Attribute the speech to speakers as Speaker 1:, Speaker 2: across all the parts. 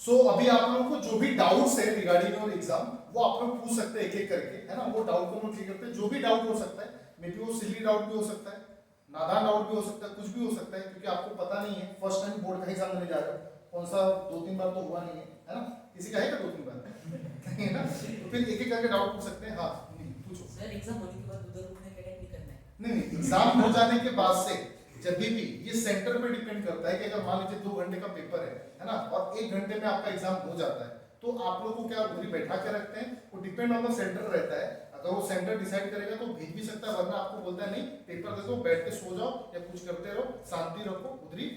Speaker 1: सो अभी आप लोगों को जो भी डाउट्स है रिगार्डिंग योर एग्जाम वो आप लोग पूछ सकते हैं एक एक करके, है ना। वो डाउट को नोट करते हैं, जो भी डाउट हो सकता है, मे बी वो सिली डाउट भी हो सकता है, नादान डाउट भी हो सकता है, कुछ भी हो सकता है, क्योंकि आपको पता नहीं है, फर्स्ट टाइम बोर्ड का एग्जाम देने जा रहे हो, कौन सा 2-3 बार तो हुआ नहीं है ना। किसी का है क्या 2-3 बार नहीं है ना, तो फिर एक एक करके डाउट पूछ सकते हैं। हाँ पूछो
Speaker 2: सर, एग्जाम होने के बाद उधर रुकने का नहीं करना है?
Speaker 1: नहीं, एग्जाम हो जाने के बाद से जब भी ये सेंटर पे डिपेंड करता है कि अगर मान लीजिए 2 घंटे का पेपर है ना, और 1 घंटे में आपका एग्जाम हो जाता है, तो आप लोगों को क्या उधर बैठा के रखते हैं, वो डिपेंड ऑन द सेंटर रहता है। अगर वो सेंटर डिसाइड करेगा तो भेज भी सकता है, वरना आपको बोलता है नहीं पेपर दे दो, बैठ के सो जाओ या कुछ करते रहो, शांति रखो, उधरी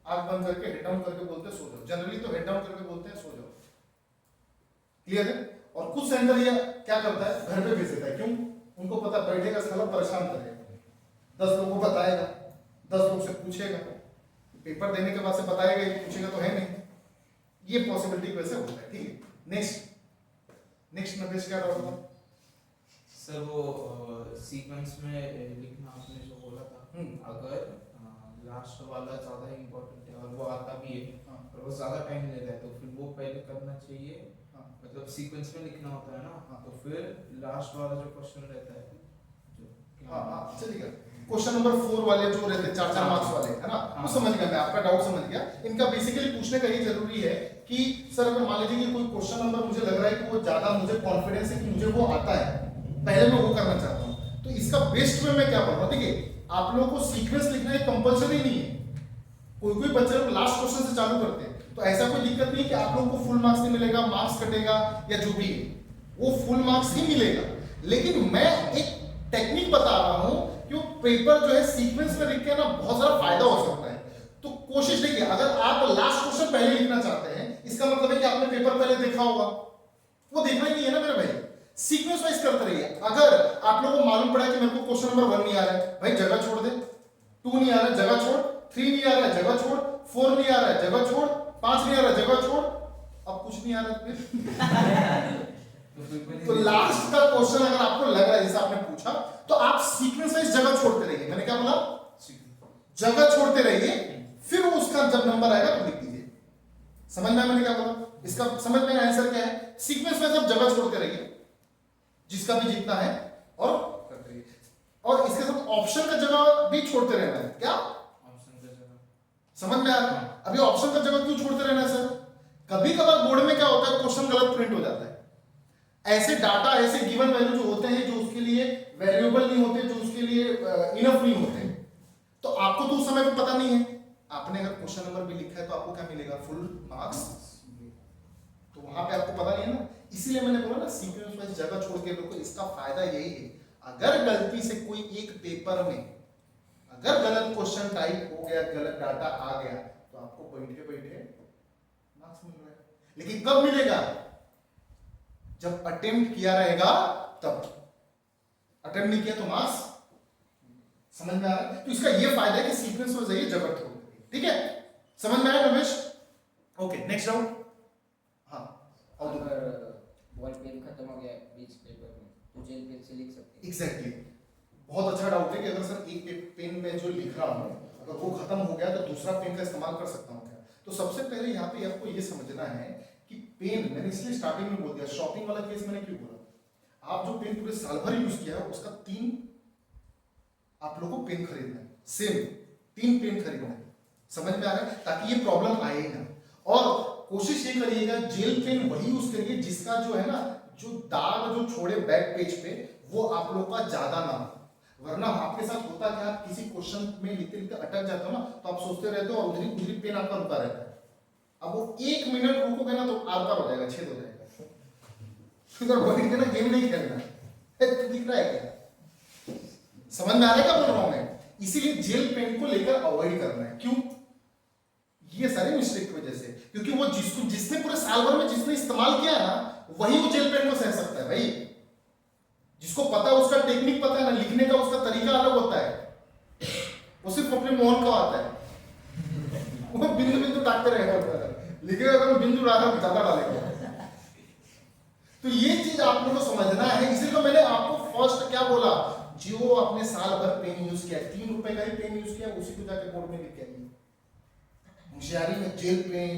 Speaker 1: आंख बंद करके हेड डाउन करके बोलते हैं सो जाओ। जनरली तो हेड डाउन करके बोलते हैं सो जाओ। क्लियर है। और कुछ सेंटर ये क्या करता है, घर पे भेज देता है। क्यों? उनको पता बैठेगा साला परेशान करेगा, 10 लोगों को बताएगा, 10 लोग से पूछेगा, पेपर देने के बाद से बताएगा, ये पूछेगा तो है नहीं। ये पॉसिबिलिटी वैसे होता है। ठीक है, नेक्स्ट नरेश क्या डाउट था?
Speaker 3: सर वो सीक्वेंस में लिखना आपने जो बोला था, अगर लास्ट वाला ज्यादा इम्पोर्टेंट है और वो आता भी है और वो ज्यादा टाइम ले रहा है, तो फिर वो पहले करना चाहिए। मतलब सीक्वेंस में लिखना होता है ना, तो फिर लास्ट वाला जो क्वेश्चन रहता है जो
Speaker 1: चलिए क्वेश्चन नंबर 4 वाले जो रहते हैं 4-4 मार्क्स वाले, है ना, वो समझ गया मैं, आपका डाउट समझ गया। इनका बेसिकली पूछने का ये जरूरी है कि सर अगर मान लीजिए कि कोई क्वेश्चन नंबर मुझे लग रहा है कि वो ज्यादा मुझे कॉन्फिडेंस है कि मुझे वो आता है, पहले मैं वो करना चाहता हूँ, तो इसका बेस्ट वे मैं क्या पढ़ रहा हूँ। देखिए आप लोगों को सीक्वेंस लिखना एक कंपल्सरी नहीं है, कोई बच्चे लोग लास्ट क्वेश्चन से चालू करते हैं, तो ऐसा कोई दिक्कत नहीं कि आप लोगों को फुल मार्क्स नहीं मिलेगा, मार्क्स कटेगा या जो भी है, वो फुल मार्क्स ही मिलेगा। लेकिन मैं एक टेक्निक बता रहा हूं कि वो पेपर जो है सीक्वेंस में लिख के ना बहुत सारा फायदा हो सकता है। तो कोशिश देखिए, अगर आप लास्ट क्वेश्चन पहले लिखना चाहते हैं, इसका मतलब है कि आपने पेपर पहले देखा होगा, वो देखना ही नहीं है ना मेरे भाई। सीक्वेंस वाइज करते रहिए। अगर आप लोगों को मालूम पड़ा कि मेरे को क्वेश्चन नंबर 1 नहीं आ रहा है, भाई जगह छोड़ दे, 2 नहीं आ रहा है जगह छोड़, 3 नहीं आ रहा है जगह छोड़, 4 नहीं आ रहा है जगह छोड़, 5 नहीं आ रहा है जगह छोड़, अब कुछ नहीं आ रहा फिर तो लास्ट का क्वेश्चन अगर आपको लग रहा है जैसे आपने पूछा, तो आप सीक्वेंस वाइज जगह छोड़ते रहिए। मैंने क्या बोला, जगह छोड़ते रहिए, फिर उसका जब नंबर आएगा तो लिख दीजिए। समझ में मैंने क्या बोला, इसका समझ में आंसर क्या है। सीक्वेंस वाइज आप जगह छोड़ते रहिए जिसका भी जीतना है और करते रहिए, और इसके साथ ऑप्शन का जगह भी छोड़ते रहना है। क्या
Speaker 3: ऑप्शन का जगह,
Speaker 1: समझ में आ रहा है? अभी ऑप्शन का जगह क्यों छोड़ते रहना है सर? कभी कभार बोर्ड में क्या होता है, क्वेश्चन गलत प्रिंट हो जाता है। ऐसे डाटा, ऐसे गिवन वैल्यू जो होते हैं, जो उसके लिए वेरिएबल नहीं होते, जो उसके लिए इनफ नहीं होते, तो आपको तो उस समय पे पता नहीं है। आपने अगर क्वेश्चन नंबर भी लिखा है तो आपको क्या मिलेगा, फुल मार्क्स। तो वहां पे आपको पता नहीं है ना, इसीलिए मैंने बोला ना सीक्वेंस वाइज जगह छोड़ के देखो। इसका फायदा यही है, अगर गलती से कोई एक पेपर में अगर गलत क्वेश्चन टाइप हो गया, गलत डाटा आ गया, तो आपको बैठे बैठे मार्क्स मिल रहा है। लेकिन कब मिलेगा, जब अटेम्प्ट किया रहेगा तब। अटेम्प्ट नहीं किया तो मार्क्स। समझ में आ रहा है? तो इसका ये फायदा है कि सीक्वेंस में जाइए, जगह छोड़ दीजिए। ठीक है, समझ में आया रमेश? Okay, next round. हाँ,
Speaker 4: अगर बॉल पेन खत्म हो गया बीच पेपर में तो जेल पेन से लिख सकते हैं।
Speaker 1: एग्जैक्टली, बहुत अच्छा डाउट है कि अगर सर एक पेन में जो लिख रहा हूं अगर वो खत्म हो गया तो दूसरा पेन का इस्तेमाल कर सकता हूं क्या? तो सबसे पहले यहाँ पे आपको ये समझना है कि पेन, मैंने इसलिए स्टार्टिंग में बोल दिया, शॉपिंग वाला केस मैंने क्यों बोला, आप जो पेन पूरे साल भर यूज किया है उसका 3 आप लोगों को पेन खरीदना है, सेम 3 पेन खरीदना है। समझ में आ रहा है? ताकि ये प्रॉब्लम आए ही ना। और कोशिश ये करिएगा जेल पेन वही यूज करिए जिसका जो है ना, जो दाग जो छोड़े बैक पेज पे, वो आप लोग का ज्यादा ना हो। वरना आपके साथ होता क्या, आप किसी क्वेश्चन में लिखते लिखते अटक जाते हो ना, तो आप सोचते रहते हो और उधरी उधरी पेन आपका रुका रहता है। अब वो 1 मिनट रुकोगे ना तो आर पार हो जाएगा, छेद हो जाएगा। फिर बोलेंगे के ना गेम नहीं खेलना है, दिख रहा है क्या? समझ में आ रहा है क्या बोल रहा हूं मैं? इसीलिए जेल पेन को लेकर अवॉइड करना है। क्यों? ये सारे मिस्टेक की वजह से, क्योंकि वो जिसने पूरे साल भर में जिसने इस्तेमाल किया है ना, वही वो जेल पेन को सह सकता है भाई। जिसको पता है, उसका टेक्निक पता है ना, लिखने का उसका तरीका अलग होता है, वो सिर्फ अपने मोहन का आता है। वो बिंदु बिंदु डालते रहेगा, लिखेगा अगर बिंदु डाला ज्यादा डालेगा। तो ये चीज आप लोगों को समझना है। इसीलिए तो मैंने आपको फर्स्ट क्या बोला, जो आपने साल भर पेन यूज किया, 3 रुपए का ही पेन यूज किया, उसी को जाके बोर्ड में लिख के आइए। होशियारी में जेल पेन,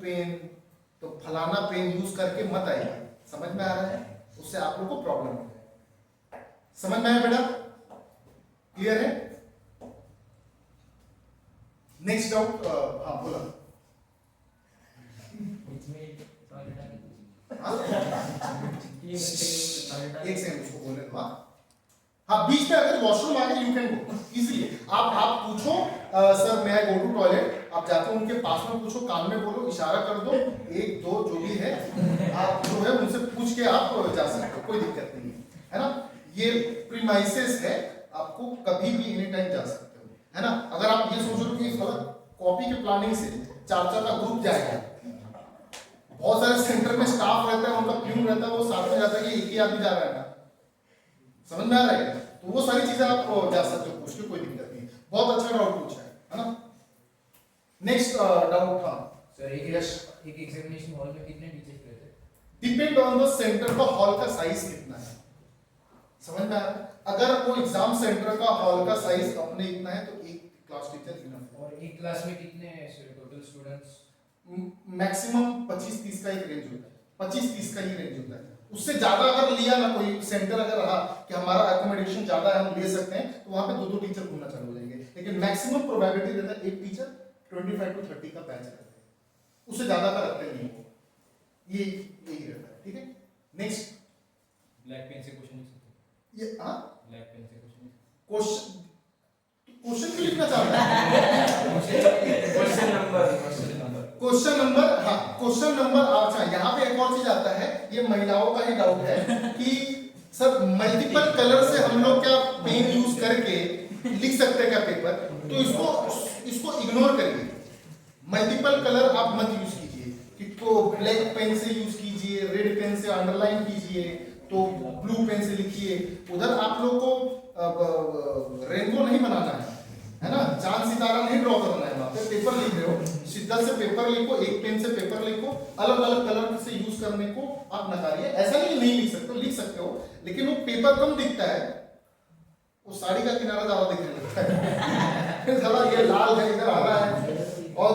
Speaker 1: पेन, तो फलाना पेन यूज करके मत आइए। समझ में आ रहा है? उससे आप लोग को प्रॉब्लम है। समझ में आया बेटा? क्लियर है? Next doubt. हाँ बोला। हाँ? एक सेकंड उसको बोलने दो। हाँ बीच में अगर वॉशरूम आ गए यू कैन गो इजीली। आप पूछो सर मैं गो टू टॉयलेट, आप जाके उनके पास में पूछो, कान में बोलो, इशारा कर दो, एक दो जो भी है आप जो है उनसे पूछ के आप जा सकते हो, कोई दिक्कत नहीं है ना। ये प्रीमाइसेस है, आपको कभी भी एनी टाइम जा सकते हो, है ना। अगर आप ये सोच रहे हो कि कॉपी के प्लानिंग से 4-4 का ग्रुप जाएगा, बहुत सारे सेंटर में स्टाफ रहता है, उनका प्यून रहता है, वो साथ में जाता है कि एक ही आदमी जा रहा है ना। समझ में आ रहा है? तो वो सारी चीजें आप जा सकते हो पूछ के, कोई दिक्कत नहीं। बहुत अच्छा डाउट पूछा है ना। नेक्स्ट डाउट था
Speaker 3: सर एक एग्जामिनेशन हॉल में कितने टीचर्स रहते हैं?
Speaker 1: डिपेंड ऑन द सेंटर का हॉल का साइज कितना है। समझ में आ रहा है? अगर वो एग्जाम सेंटर का हॉल का साइज अपने इतना है तो एक क्लास टीचर इनफ है।
Speaker 3: और एक क्लास में कितने टोटल स्टूडेंट्स?
Speaker 1: मैक्सिमम 25-30 का एक रेंज होता है, 25-30 का ही रेंज होता है। उससे ज्यादा अगर लिया ना कोई सेंटर, अगर रहा कि हमारा अकोमोडेशन ज्यादा है हम ले सकते हैं, तो वहां पे 2-2 टीचर घूमना चालू हो जाएंगे। लेकिन मैक्सिमम प्रोबेबिलिटी रहता है एक टीचर 25 to 30 का बैच रहता है, उससे ज्यादा का रखते नहीं हो। ये यही रहता है। ठीक है। नेक्स्ट
Speaker 3: ब्लैक पेन से क्वेश्चन लिख सकते हैं?
Speaker 1: ये हाँ
Speaker 3: ब्लैक पेन से क्वेश्चन
Speaker 1: क्वेश्चन क्यों लिखना चाहता है? क्वेश्चन नंबर हाँ क्वेश्चन नंबर। अच्छा यहाँ पे एक और चीज आता है, ये महिलाओं का ही डाउट है कि सर मल्टीपल कलर से हम लोग क्या पेन यूज करके लिख सकते हैं क्या पेपर? तो इसको इग्नोर करिए। मल्टीपल कलर आप मत यूज कीजिए, कि तो ब्लैक पेन से यूज कीजिए, रेड पेन से अंडरलाइन कीजिए, तो ब्लू पेन से लिखिए। उधर आप लोग को रेनबो नहीं बनाना है ना, चांद सितारा नहीं ड्रॉ करना है। वहां पे पेपर लिख रहे हो, शिद्दत से पेपर लिखो, एक पेन से पेपर लिखो, अलग अलग कलर से यूज करने को आप नकारिए। ऐसा नहीं नहीं लिख सकते हो, लिख सकते हो, लेकिन वो पेपर कम दिखता है, वो साड़ी का किनारा ज्यादा दिखने लगता है। साला ये लाल है, इधर हरा है। और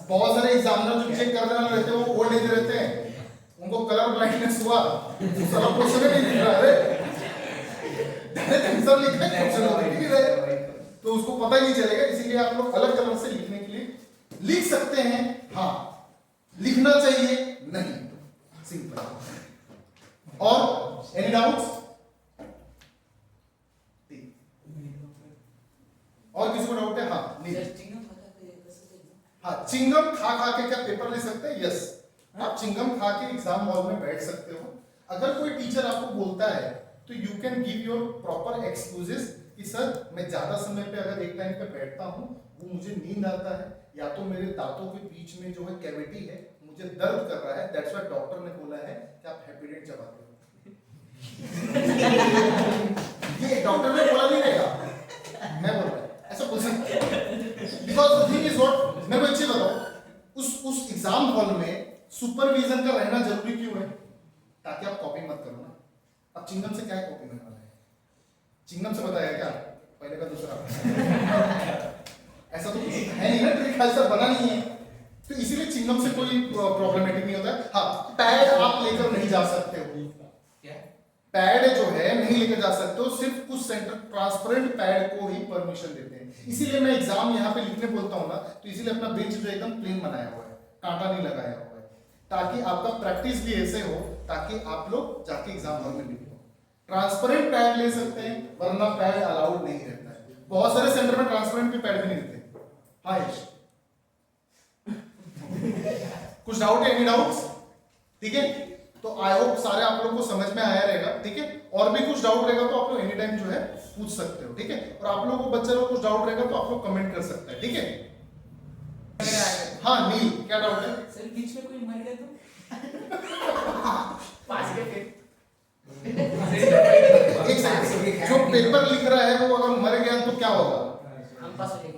Speaker 1: बहुत सारे एग्जामिनर जो चेक करने वाले रहते हैं वो ओल्ड एज रहते हैं, उनको कलर ब्लाइंडनेस हुआ, साला क्वेश्चन नहीं दिख रहा है, आंसर लिखा है क्वेश्चन दिख नहीं रहे, तो उसको पता ही नहीं चलेगा। इसीलिए आप लोग अलग कलर से लिखने के लिए लिख सकते हैं। हाँ लिखना चाहिए नहीं, सिंपल। और एनी डाउट्स? और किसी को डाउट है? हाँ नहीं। हाँ चिंगम खा खा के क्या पेपर ले सकते हैं? यस, आप चिंगम खा के एग्जाम हॉल में बैठ सकते हो। अगर कोई टीचर आपको बोलता है तो you can give your proper excuses कि सर मैं ज्यादा समय पे अगर एक टाइम पे बैठता हूँ, वो मुझे नींद आता है, या तो मेरे दांतों के बीच में जो है कैविटी है, मुझे दर्द कर रहा है, दैट्स व्हाई डॉक्टर ने बोला है कि आप हैप्पीडेंट चबाते हो। ये डॉक्टर ने बोला नहीं रहेगा, मैं बोल रहा हूँ, ऐसा बोल सकते हैं। Because the thing is what, मैं कोई चीज बताऊं, उस एग्जाम हॉल में सुपरविजन का रहना जरूरी क्यों है? ताकि आप कॉपी मत करो ना। अब चिंगम से क्या है कॉपी करने वाला है? चिंगम से बताया क्या पहले का दूसरा? ऐसा तो कुछ है नहीं ना, ट्रिक ऐसा बना नहीं है, तो इसीलिए चिंगम से कोई प्रॉब्लमेटिक नहीं होता है। हाँ पैड आप लेकर नहीं जा सकते हो, पैड जो है नहीं लेकर जा सकते हो, सिर्फ कुछ सेंटर ट्रांसपेरेंट पैड को ही परमिशन देते हैं। इसीलिए मैं एग्जाम यहाँ पे लिखने बोलता हूँ ना, तो इसीलिए अपना बेंच जो एकदम प्लेन बनाया हुआ है, कांटा नहीं लगाया हुआ है, ताकि आपका प्रैक्टिस भी ऐसे हो, ताकि आप लोग जाके एग्जाम हॉल में लिखो। ट्रांसपेरेंट पैड ले सकते हैं, वरना पैड अलाउड नहीं रहता है। बहुत सारे सेंटर में ट्रांसपेरेंट भी पैड भी नहीं देते। हाँ यश कुछ डाउट है? Any doubts? ठीक है, तो आई होप सारे आप लोगों को समझ में आया रहेगा। ठीक है, और भी कुछ डाउट रहेगा तो आप लोग एनी टाइम जो है पूछ सकते हो। ठीक है, और आप लोगों को बच्चे लोग कुछ डाउट रहेगा तो आप लोग कमेंट कर सकते हैं। ठीक है, हाँ नील क्या डाउट है?
Speaker 2: सर बीच में कोई मर गया तो पास के फिर
Speaker 1: एक सेकंड, जो पेपर लिख रहा है वो अगर मर गया तो क्या होगा?
Speaker 2: हम पास हो गए।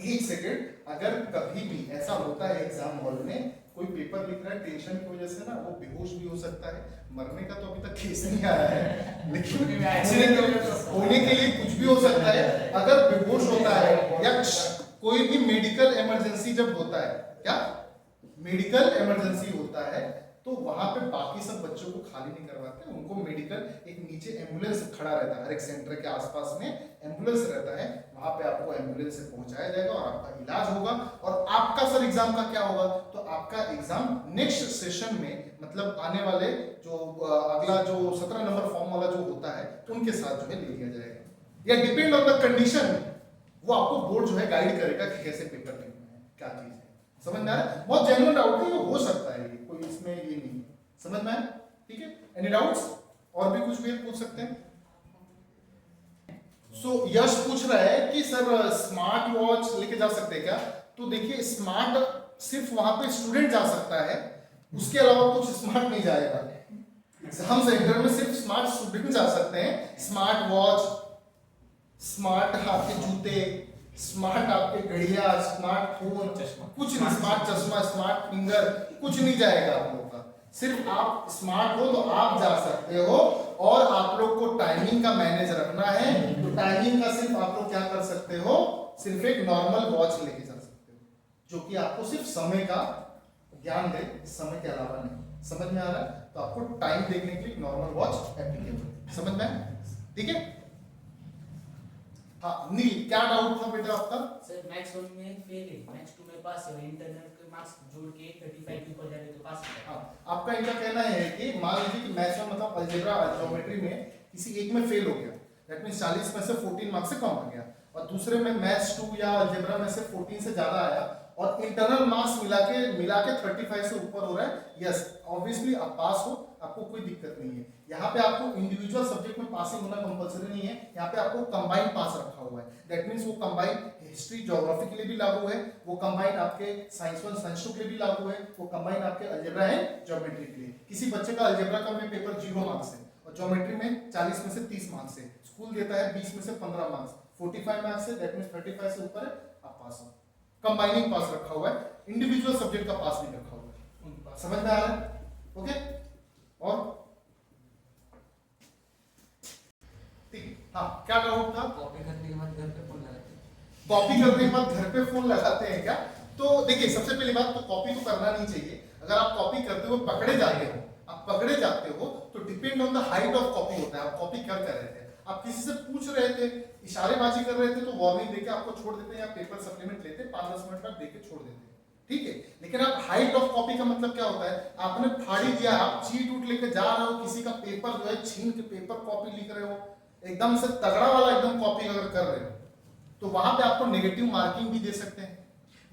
Speaker 1: एक सेकंड, अगर कभी भी ऐसा होता है एग्जाम हॉल में कोई पेपर लिख रहा है टेंशन की वजह से ना, वो बेहोश भी हो सकता है। मरने का तो अभी तक केस नहीं आया है, लेकिन एक्सीडेंट होने के लिए कुछ भी हो सकता है। अगर बेहोश होता है या कोई भी मेडिकल इमरजेंसी जब होता है, क्या मेडिकल इमरजेंसी होता है, तो वहां पे बाकी सब बच्चों को खाली नहीं करवाते, उनको मेडिकल एक नीचे एम्बुलेंस खड़ा रहता है, हर एक सेंटर के आसपास में एम्बुलेंस रहता है, वहां पे आपको एम्बुलेंस से पहुंचाया जाएगा और आपका इलाज होगा। और आपका सर एग्जाम का क्या होगा, तो आपका एग्जाम नेक्स्ट सेशन में, मतलब आने वाले जो अगला जो 17 नंबर फॉर्म वाला जो होता है उनके साथ जो है ले लिया जाएगा, या डिपेंड ऑन द कंडीशन वो आपको बोर्ड जो है गाइड करेगा कि कैसे पेपर लिखना है, क्या चीज है। समझ में आ रहा है? बहुत जेन्युइन डाउट है, ये हो सकता है, ये कोई इसमें ये नहीं है। समझ में आया? ठीक है, एनी डाउट्स? और भी कुछ भी पूछ सकते हैं। सो यश पूछ रहा है कि सर स्मार्ट वॉच लेके जा सकते हैं क्या? तो देखिए स्मार्ट सिर्फ वहां पे स्टूडेंट जा सकता है, उसके अलावा कुछ स्मार्ट नहीं जाएगा। एग्जाम सेंटर में सिर्फ स्मार्ट स्टूडेंट जा सकते हैं। स्मार्ट वॉच, स्मार्ट आपके जूते, स्मार्ट आपके घड़िया, स्मार्ट फोन, कुछ नहीं, स्मार्ट चश्मा, स्मार्ट फिंगर, कुछ नहीं जाएगा आप लोग का। सिर्फ आप स्मार्ट हो तो आप जा सकते हो, और आप लोग को टाइमिंग का मैनेज रखना है, तो टाइमिंग का सिर्फ आप लोग क्या कर सकते हो, सिर्फ एक नॉर्मल वॉच लेके जा सकते हो, जो कि आपको सिर्फ समय का ज्ञान दे, समय के अलावा नहीं। समझ में आ रहा है? तो आपको टाइम देखने के लिए नॉर्मल वॉच एप्लीकेबल। समझ में? ठीक है। हाँ नील, क्या डाउट था बेटा आपका?
Speaker 2: सर मैथ्स 1 में फेल है, मैथ्स 2 में पास है, इंटरनल के मार्क्स जोड़ के 35 के ऊपर जाने तो पास है।
Speaker 1: हाँ, आपका इनका कहना है कि मान लीजिए कि मैथ्स में मतलब अलजेब्रा ज्योमेट्री में किसी एक में फेल हो गया, दैट मींस 40 में से 14 मार्क्स से कम आ गया, और दूसरे में मैथ्स 2 या अलजेब्रा में से 14 से ज्यादा आया, और इंटरनल मार्क्स मिला के 35 से ऊपर हो रहा है, यस ऑब्वियसली आप पास हो, आपको कोई दिक्कत नहीं है। यहाँ पे आपको इंडिविजुअल सब्जेक्ट में पासिंग होना कंपलसरी नहीं है, यहाँ पे आपको कंबाइंड पास रखा हुआ है। दैट मींस वो कंबाइंड हिस्ट्री ज्योग्राफी के लिए भी लागू है, वो कंबाइंड आपके साइंस 1 साइंस 2 के लिए भी लागू है, वो कंबाइंड आपके अलजेब्रा एंड ज्योमेट्री के लिए। किसी बच्चे का अलजेब्रा का में पेपर 0 मार्क्स है, और ज्योमेट्री में 40 में से 30 मार्क्स है, स्कूल देता है 20 में से 15 मार्क्स, 45 मार्क्स है, दैट मींस 35 से ऊपर है, आप पास हो। कंबाइनिंग पास रखा हुआ है, इंडिविजुअल सब्जेक्ट का पास नहीं रखा हुआ है। समझ में आ रहा है? ओके, और ठीक, हाँ क्या डाउट था?
Speaker 4: कॉपी करने के बाद घर पे फोन लगाते हैं।
Speaker 1: कॉपी करने के बाद घर पे फोन लगाते हैं क्या? तो देखिए सबसे पहली बात तो कॉपी तो करना नहीं चाहिए। अगर आप कॉपी करते हुए पकड़े जाते हो, आप पकड़े जाते हो, तो depend on the height of copy होता है, आप कॉपी कर रहे थे, आप किसी से पूछ रहे थे, इशारेबाजी कर रहे थे, तो वार्निंग देके आपको छोड़ देते हैं, या पेपर सप्लीमेंट लेते 5-10 मिनट बाद देके छोड़ देते हैं, ठीक है। लेकिन आप हाइट ऑफ कॉपी का मतलब क्या होता है, आपने फाड़ी दिया, आप चीट उठ लेके जा रहे हो, किसी का पेपर जो है छीन के पेपर कॉपी लिख रहे हो, एकदम से तगड़ा वाला एकदम कॉपी अगर कर रहे हो, तो वहां पे आपको नेगेटिव मार्किंग भी दे सकते हैं,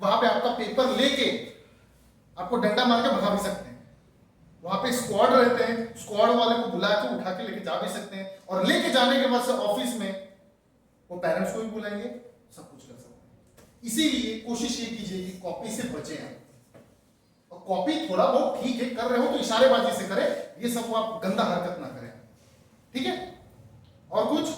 Speaker 1: वहां पे आपका पेपर लेके आपको डंडा मार के भगा भी सकते हैं। वहां पे स्क्वाड रहते हैं, स्क्वाड वाले को बुला के उठा के लेके जा भी सकते हैं, और लेके जाने के बाद से ऑफिस में वो पेरेंट्स को भी बुलाएंगे, सब कुछ कर सकते हैं। इसीलिए कोशिश ये कीजिए कि कॉपी से बचें आप, और कॉपी थोड़ा बहुत ठीक है कर रहे हो तो इशारेबाजी से करें, ये सब आप गंदा हरकत ना करें, ठीक है। और कुछ